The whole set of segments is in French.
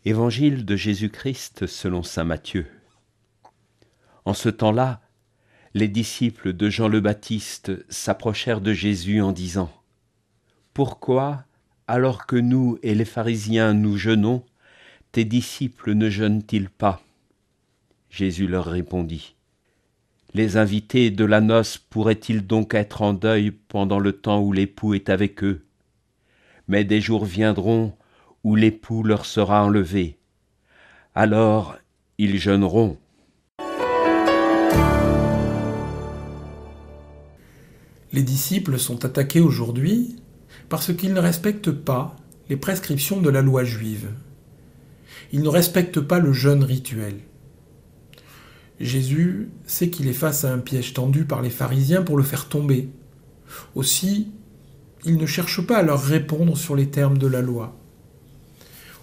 Évangile de Jésus-Christ selon saint Matthieu. En ce temps-là, les disciples de Jean le Baptiste s'approchèrent de Jésus en disant : « Pourquoi, alors que nous et les pharisiens nous jeûnons, tes disciples ne jeûnent-ils pas ?» Jésus leur répondit : « Les invités de la noce pourraient-ils donc être en deuil pendant le temps où l'époux est avec eux ? Mais des jours viendront où l'époux leur sera enlevé. Alors ils jeûneront. » Les disciples sont attaqués aujourd'hui parce qu'ils ne respectent pas les prescriptions de la loi juive. Ils ne respectent pas le jeûne rituel. Jésus sait qu'il est face à un piège tendu par les pharisiens pour le faire tomber. Aussi, il ne cherche pas à leur répondre sur les termes de la loi.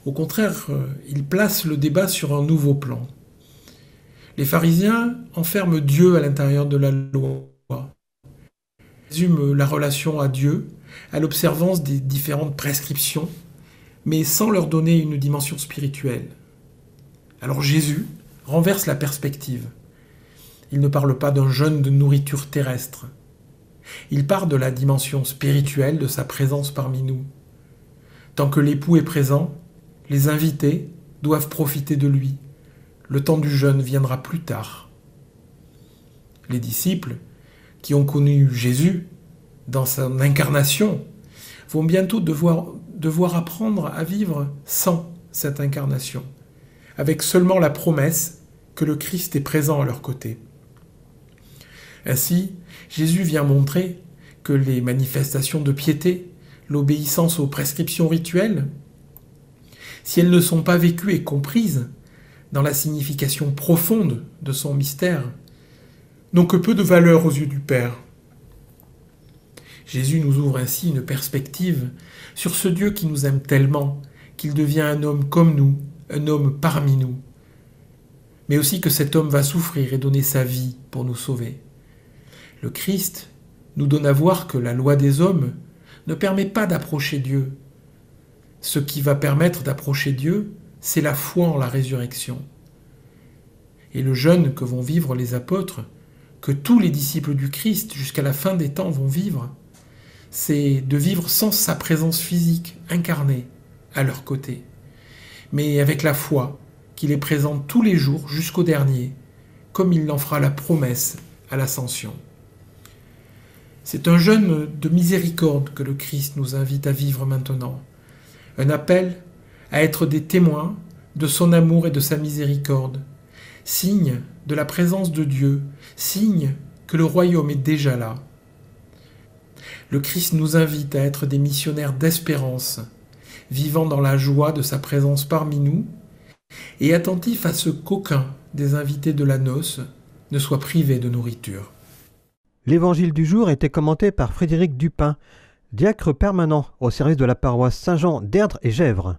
Au contraire, il place le débat sur un nouveau plan. Les pharisiens enferment Dieu à l'intérieur de la loi. Ils résument la relation à Dieu à l'observance des différentes prescriptions, mais sans leur donner une dimension spirituelle. Alors Jésus renverse la perspective. Il ne parle pas d'un jeûne de nourriture terrestre. Il part de la dimension spirituelle de sa présence parmi nous. Tant que l'époux est présent, les invités doivent profiter de lui. Le temps du jeûne viendra plus tard. Les disciples, qui ont connu Jésus dans son incarnation, vont bientôt devoir apprendre à vivre sans cette incarnation, avec seulement la promesse que le Christ est présent à leur côté. Ainsi, Jésus vient montrer que les manifestations de piété, l'obéissance aux prescriptions rituelles, si elles ne sont pas vécues et comprises dans la signification profonde de son mystère, n'ont que peu de valeur aux yeux du Père. Jésus nous ouvre ainsi une perspective sur ce Dieu qui nous aime tellement qu'il devient un homme comme nous, un homme parmi nous, mais aussi que cet homme va souffrir et donner sa vie pour nous sauver. Le Christ nous donne à voir que la loi des hommes ne permet pas d'approcher Dieu. Ce qui va permettre d'approcher Dieu, c'est la foi en la résurrection. Et le jeûne que vont vivre les apôtres, que tous les disciples du Christ jusqu'à la fin des temps vont vivre, c'est de vivre sans sa présence physique incarnée à leur côté, mais avec la foi qu'il est présent tous les jours jusqu'au dernier, comme il en fera la promesse à l'ascension. C'est un jeûne de miséricorde que le Christ nous invite à vivre maintenant, un appel à être des témoins de son amour et de sa miséricorde, signe de la présence de Dieu, signe que le royaume est déjà là. Le Christ nous invite à être des missionnaires d'espérance, vivant dans la joie de sa présence parmi nous et attentifs à ce qu'aucun des invités de la noce ne soit privé de nourriture. L'évangile du jour était commenté par Frédéric Dupin, diacre permanent au service de la paroisse Saint-Jean d'Erdre et Gesvres.